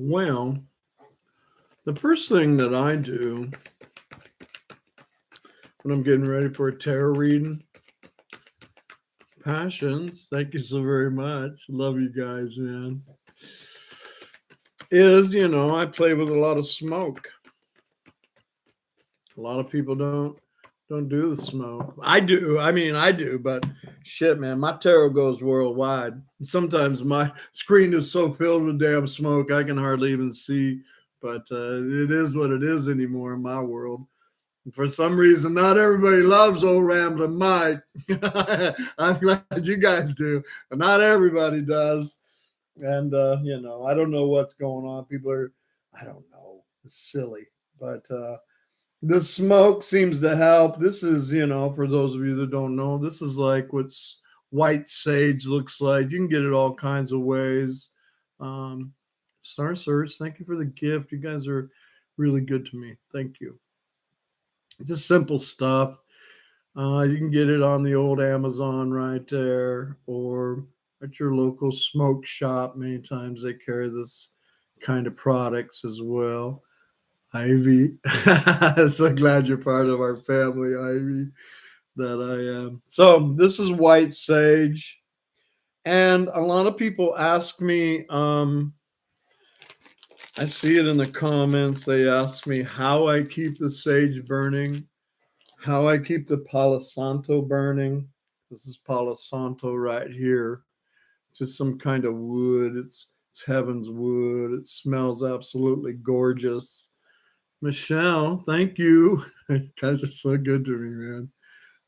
Well, the first thing that I do when I'm getting ready for a tarot reading, Passions, thank you so very much. Love you guys, man. I play with a lot of smoke. A lot of people don't do the smoke. I do. I do, but shit, man, my tarot goes worldwide. Sometimes my screen is so filled with damn smoke I can hardly even see. But it is what it is anymore in my world. And for some reason, not everybody loves old Ramblin Mike. I'm glad you guys do, but not everybody does. And I don't know what's going on. I don't know. It's silly, but. The smoke seems to help. This is, for those of you that don't know, this is like what's white sage looks like. You can get it all kinds of ways. Star Search, thank you for the gift. You guys are really good to me. Thank you. It's just simple stuff. You can get it on the old Amazon right there or at your local smoke shop. Many times they carry this kind of products as well. Ivy, so glad you're part of our family, Ivy, that I am. So this is white sage. And a lot of people ask me, I see it in the comments, they ask me how I keep the sage burning, how I keep the Palo Santo burning. This is Palo Santo right here. Just some kind of wood. It's heaven's wood. It smells absolutely gorgeous. Michelle, thank you. You guys are so good to me, man.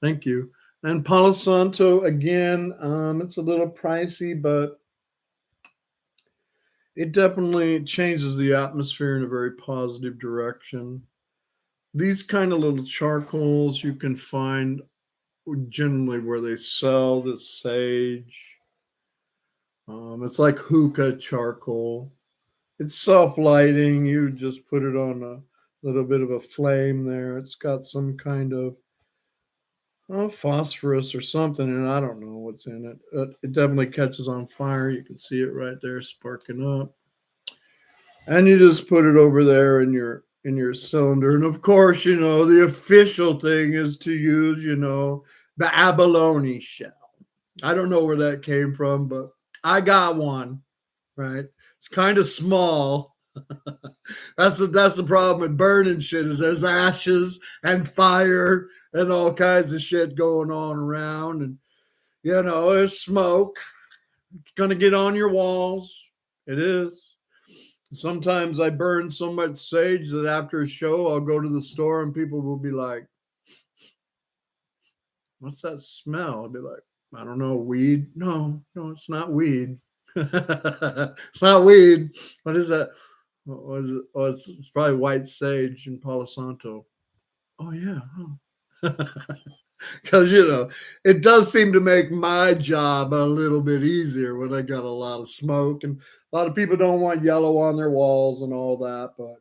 Thank you. And Palo Santo, again, it's a little pricey, but it definitely changes the atmosphere in a very positive direction. These kind of little charcoals you can find generally where they sell the sage. It's like hookah charcoal. It's self-lighting. You just put it on a little bit of a flame there. It's got some kind of phosphorus or something, and I don't know what's in it. It definitely catches on fire. You can see it right there sparking up. And you just put it over there in your cylinder. And of course, the official thing is to use, the abalone shell. I don't know where that came from, but I got one, right? It's kind of small. That's the problem with burning shit is there's ashes and fire and all kinds of shit going on around, and there's smoke. It's gonna get on your walls. It is. Sometimes I burn so much sage that after a show I'll go to the store and people will be like, "What's that smell?" I'll be like, "I don't know, weed." No, it's not weed. It's not weed. What is that? What was it? Oh, it's probably white sage and Palo Santo. Oh yeah. Because it does seem to make my job a little bit easier when I got a lot of smoke, and a lot of people don't want yellow on their walls and all that, but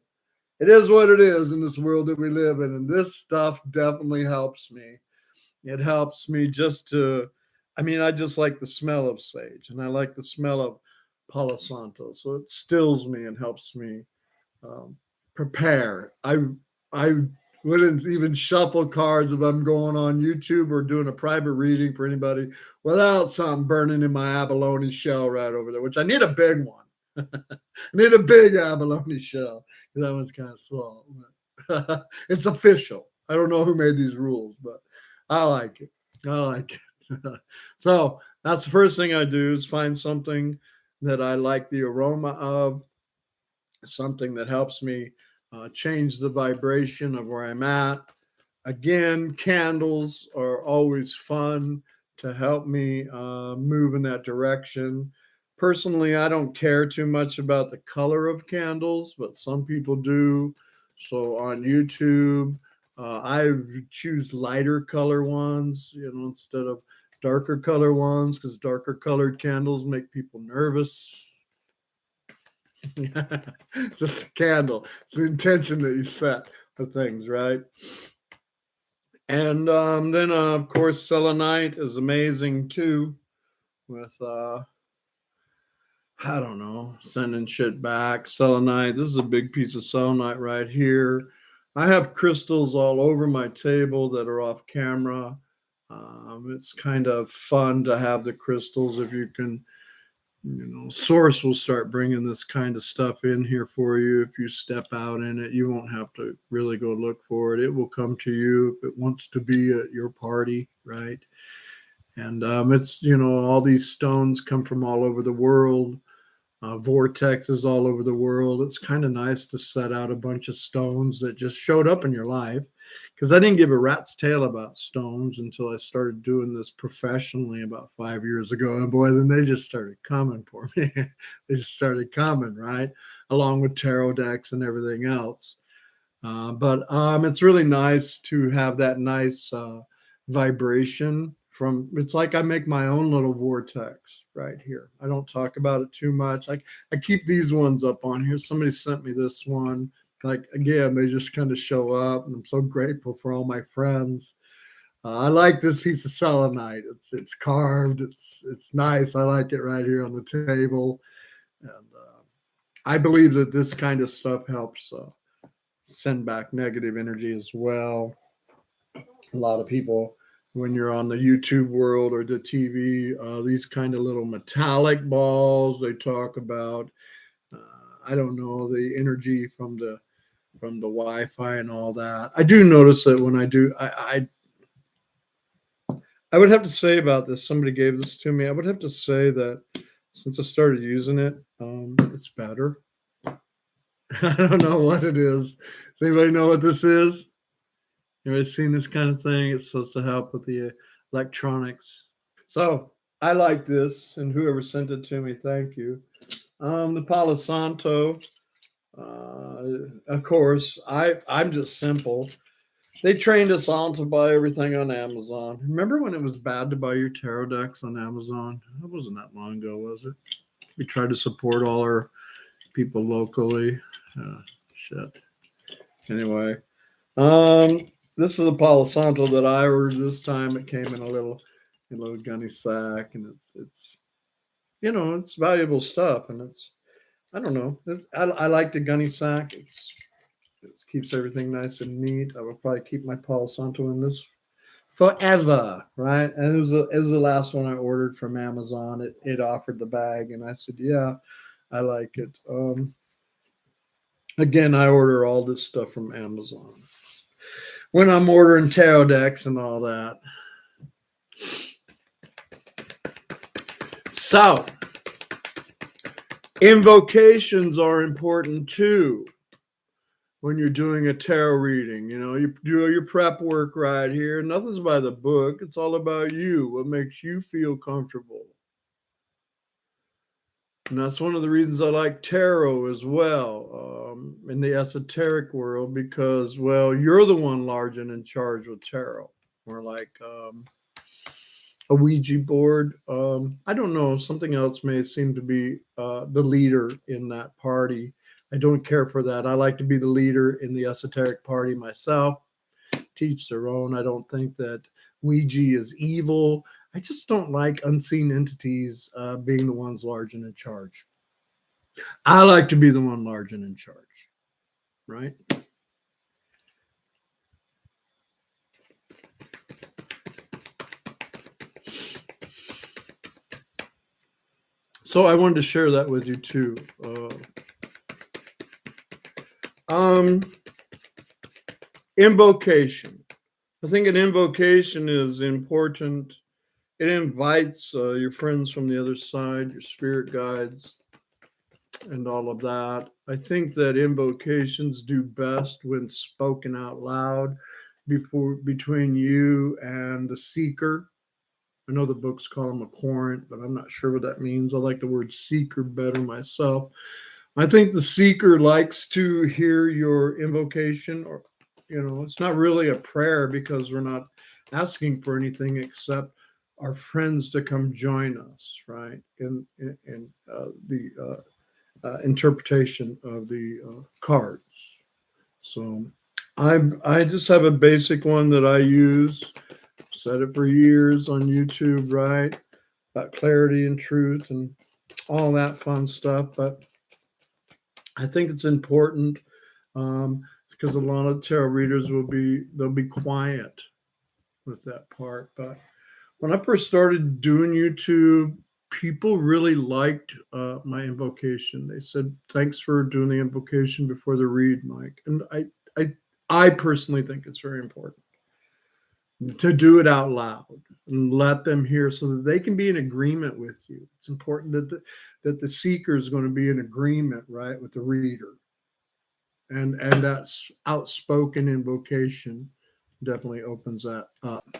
it is what it is in this world that we live in, and this stuff definitely helps me. It helps me I just like the smell of sage, and I like the smell of Palo Santo, so it stills me and helps me prepare. I wouldn't even shuffle cards if I'm going on YouTube or doing a private reading for anybody without something burning in my abalone shell right over there, which I need a big one. I need a big abalone shell because that one's kind of small. It's official. I don't know who made these rules, but I like it. I like it. So that's the first thing I do is find something that I like the aroma of, something that helps me change the vibration of where I'm at. Again, candles are always fun to help me move in that direction. Personally, I don't care too much about the color of candles, but some people do. So on YouTube, I choose lighter color ones, instead of darker color ones, because darker colored candles make people nervous. It's just a candle. It's the intention that you set for things, right? And then, of course, selenite is amazing too. With I don't know, sending shit back. Selenite. This is a big piece of selenite right here. I have crystals all over my table that are off camera. It's kind of fun to have the crystals if you can, Source will start bringing this kind of stuff in here for you. If you step out in it, you won't have to really go look for it. It will come to you if it wants to be at your party, right? And it's, all these stones come from all over the world. Vortexes all over the world. It's kind of nice to set out a bunch of stones that just showed up in your life, because I didn't give a rat's tail about stones until I started doing this professionally about 5 years ago. And boy, then they just started coming for me. They just started coming, right? Along with tarot decks and everything else. But it's really nice to have that nice vibration from. It's like I make my own little vortex right here. I don't talk about it too much. I keep these ones up on here. Somebody sent me this one. Like, again, they just kind of show up, and I'm so grateful for all my friends. I like this piece of selenite. It's carved. It's nice. I like it right here on the table, and I believe that this kind of stuff helps send back negative energy as well. A lot of people, when you're on the YouTube world or the TV, these kind of little metallic balls they talk about. I don't know, the energy from the Wi-Fi and all that. I do notice that when I do, I would have to say about this. Somebody gave this to me. I would have to say that since I started using it, it's better. I don't know what it is. Does anybody know what this is? You ever seen this kind of thing? It's supposed to help with the electronics. So I like this, and whoever sent it to me, thank you. The Palo Santo, of course, I'm just simple. They trained us all to buy everything on Amazon. Remember when it was bad to buy your tarot decks on Amazon? That wasn't that long ago, was it? We tried to support all our people locally. Shit. Anyway, this is a Palo Santo that I ordered this time. It came in a little gunny sack, and it's it's valuable stuff, and I don't know. I like the gunny sack. It keeps everything nice and neat. I will probably keep my Palo Santo in this forever, right? And it was the last one I ordered from Amazon. It offered the bag, and I said, yeah, I like it. Again, I order all this stuff from Amazon when I'm ordering tarot decks and all that. So, invocations are important too when you're doing a tarot reading. You do your prep work right here. Nothing's by the book. It's all about you, what makes you feel comfortable. And that's one of the reasons I like tarot as well, in the esoteric world, because, well, you're the one large and in charge with tarot. Or like a Ouija board. I don't know. Something else may seem to be the leader in that party. I don't care for that. I like to be the leader in the esoteric party myself. Teach their own. I don't think that Ouija is evil. I just don't like unseen entities being the ones large and in charge. I like to be the one large and in charge, right? So I wanted to share that with you too. Invocation. I think an invocation is important. It invites your friends from the other side, your spirit guides, and all of that. I think that invocations do best when spoken out loud between you and the seeker. I know the books call them a querent, but I'm not sure what that means. I like the word seeker better myself. I think the seeker likes to hear your invocation, or it's not really a prayer because we're not asking for anything except our friends to come join us, right? In the interpretation of the cards. So I just have a basic one that I use. Said it for years on YouTube, right? About clarity and truth and all that fun stuff. But I think it's important because a lot of tarot readers they'll be quiet with that part. But when I first started doing YouTube, people really liked my invocation. They said, "Thanks for doing the invocation before the read, Mike." And I personally think it's very important to do it out loud and let them hear so that they can be in agreement with you. It's important that the seeker is going to be in agreement, right, with the reader. And that's outspoken invocation definitely opens that up.